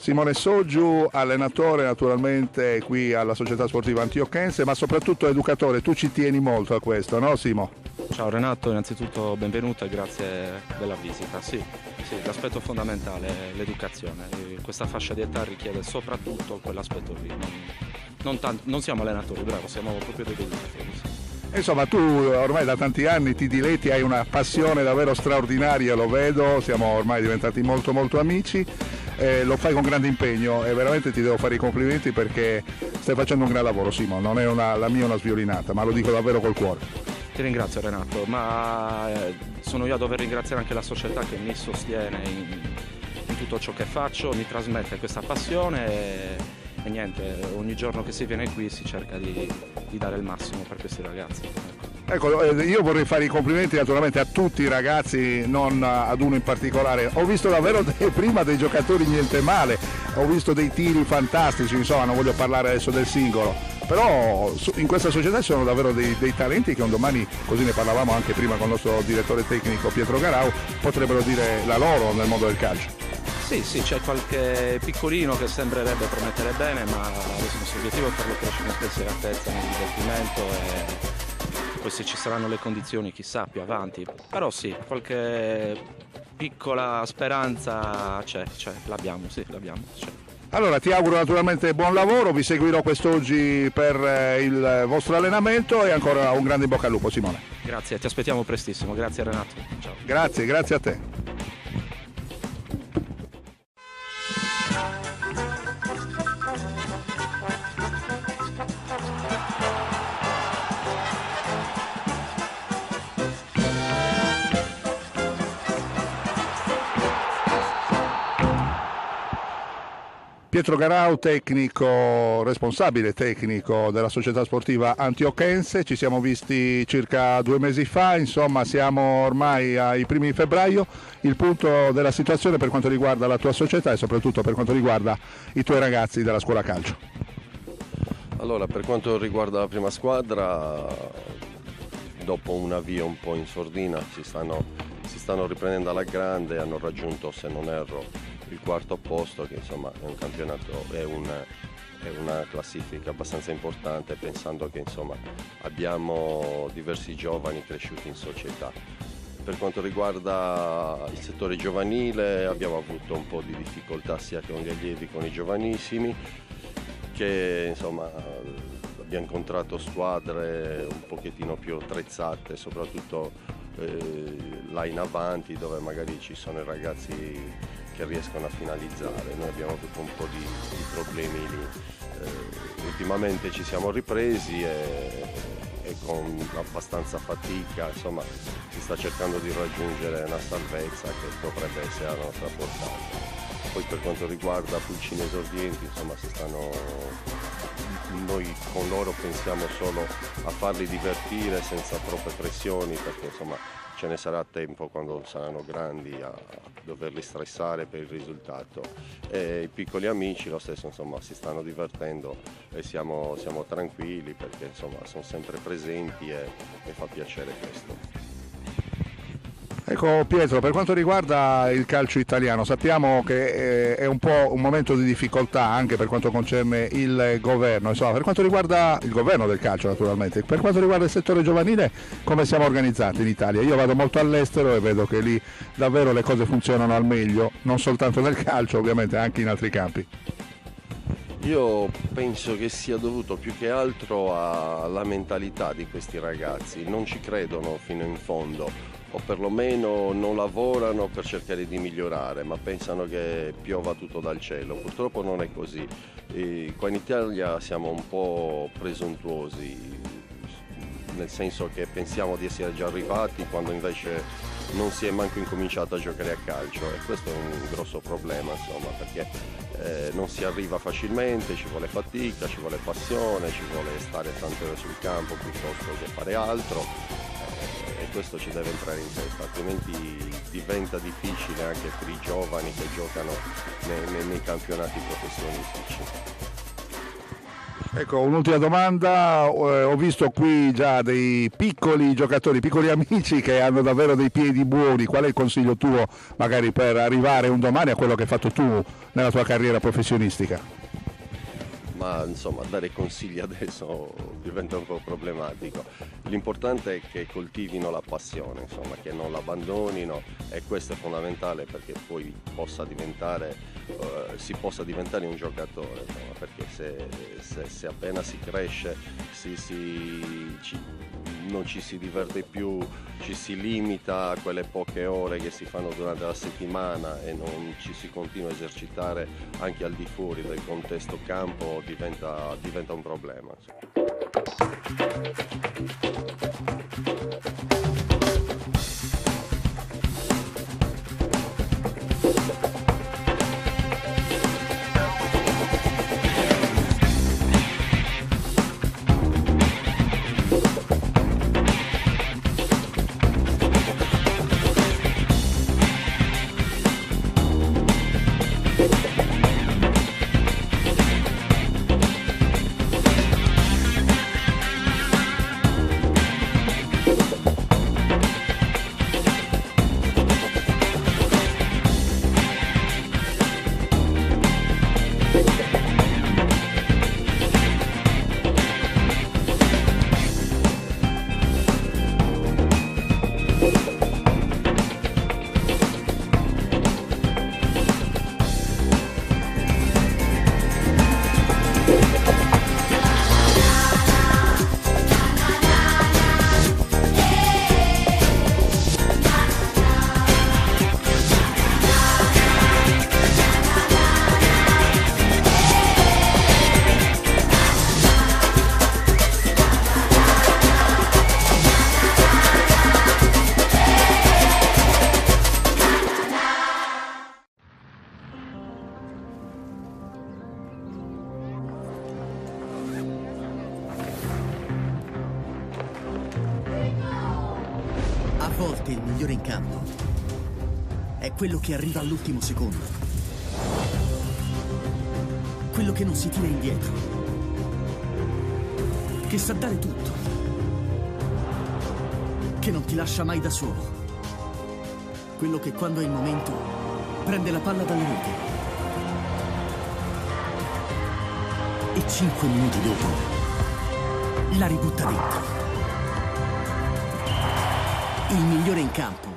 Simone Soggiu, allenatore naturalmente qui alla Società Sportiva Antiocchense, ma soprattutto educatore. Tu ci tieni molto a questo, no Simo? Ciao Renato, innanzitutto benvenuto e grazie della visita. Sì, l'aspetto fondamentale è l'educazione. Questa fascia di età richiede soprattutto quell'aspetto lì. Non siamo allenatori, bravo, siamo proprio degli educatori. Sì. Insomma, tu ormai da tanti anni ti diletti, hai una passione davvero straordinaria, lo vedo, siamo ormai diventati molto molto amici, lo fai con grande impegno e veramente ti devo fare i complimenti perché stai facendo un gran lavoro, Simo, non è la mia una sviolinata, ma lo dico davvero col cuore. Ti ringrazio Renato, ma sono io a dover ringraziare anche la società che mi sostiene in tutto ciò che faccio, mi trasmette questa passione e niente, ogni giorno che si viene qui si cerca di dare il massimo per questi ragazzi. Ecco, io vorrei fare i complimenti naturalmente a tutti i ragazzi, non ad uno in particolare. Ho visto davvero prima dei giocatori niente male, ho visto dei tiri fantastici, insomma non voglio parlare adesso del singolo, però in questa società ci sono davvero dei talenti che un domani, così ne parlavamo anche prima con il nostro direttore tecnico Pietro Garau, potrebbero dire la loro nel mondo del calcio. Sì, c'è qualche piccolino che sembrerebbe promettere bene, ma adesso il nostro obiettivo è farlo crescere in spensieratezza, nel divertimento e poi se ci saranno le condizioni chissà più avanti. Però sì, qualche piccola speranza c'è, l'abbiamo. C'è. Allora ti auguro naturalmente buon lavoro, vi seguirò quest'oggi per il vostro allenamento e ancora un grande in bocca al lupo Simone. Grazie, ti aspettiamo prestissimo, grazie Renato. Ciao. Grazie a te. Pietro Garau, responsabile tecnico della Società Sportiva Antiocchense, ci siamo visti circa 2 mesi fa, insomma siamo ormai ai primi di febbraio, il punto della situazione per quanto riguarda la tua società e soprattutto per quanto riguarda i tuoi ragazzi della scuola calcio. Allora, per quanto riguarda la prima squadra, dopo un avvio un po' in sordina si stanno riprendendo alla grande, hanno raggiunto, se non erro, il 4º posto, che insomma è un campionato, è una classifica abbastanza importante, pensando che insomma abbiamo diversi giovani cresciuti in società. Per quanto riguarda il settore giovanile abbiamo avuto un po' di difficoltà sia con gli allievi che con i giovanissimi, che insomma abbiamo incontrato squadre un pochettino più attrezzate, soprattutto là in avanti, dove magari ci sono i ragazzi che riescono a finalizzare. Noi abbiamo avuto un po' di problemi lì. Ultimamente ci siamo ripresi e con abbastanza fatica insomma si sta cercando di raggiungere una salvezza che dovrebbe essere alla nostra portata. Poi per quanto riguarda pulcini esordienti, insomma noi con loro pensiamo solo a farli divertire senza troppe pressioni, perché insomma ce ne sarà tempo quando saranno grandi a doverli stressare per il risultato. E i piccoli amici lo stesso insomma si stanno divertendo e siamo tranquilli perché insomma sono sempre presenti e fa piacere questo. Ecco Pietro, per quanto riguarda il calcio italiano, sappiamo che è un po' un momento di difficoltà anche per quanto concerne il governo, insomma, per quanto riguarda il governo del calcio naturalmente, per quanto riguarda il settore giovanile come siamo organizzati in Italia? Io vado molto all'estero e vedo che lì davvero le cose funzionano al meglio, non soltanto nel calcio, ovviamente anche in altri campi. Io penso che sia dovuto più che altro alla mentalità di questi ragazzi, non ci credono fino in fondo, o perlomeno non lavorano per cercare di migliorare, ma pensano che piova tutto dal cielo. Purtroppo non è così. Qua in Italia siamo un po' presuntuosi, nel senso che pensiamo di essere già arrivati quando invece non si è manco incominciato a giocare a calcio, e questo è un grosso problema insomma, perché non si arriva facilmente, ci vuole fatica, ci vuole passione, ci vuole stare tante ore sul campo piuttosto che fare altro. E questo ci deve entrare in testa, altrimenti diventa difficile anche per i giovani che giocano nei campionati professionistici. Ecco, un'ultima domanda, ho visto qui già dei piccoli giocatori, piccoli amici che hanno davvero dei piedi buoni, qual è il consiglio tuo magari per arrivare un domani a quello che hai fatto tu nella tua carriera professionistica? Ma insomma dare consigli adesso diventa un po' problematico. L'importante è che coltivino la passione, insomma, che non l'abbandonino, e questo è fondamentale perché poi si possa diventare un giocatore, insomma, perché se appena si cresce non ci si diverte più, ci si limita a quelle poche ore che si fanno durante la settimana e non ci si continua a esercitare anche al di fuori del contesto campo, diventa un problema. A volte il migliore in campo è quello che arriva all'ultimo secondo, quello che non si tira indietro, che sa dare tutto, che non ti lascia mai da solo, quello che quando è il momento prende la palla dalle reti e 5 minuti dopo la ributta dentro. Il migliore in campo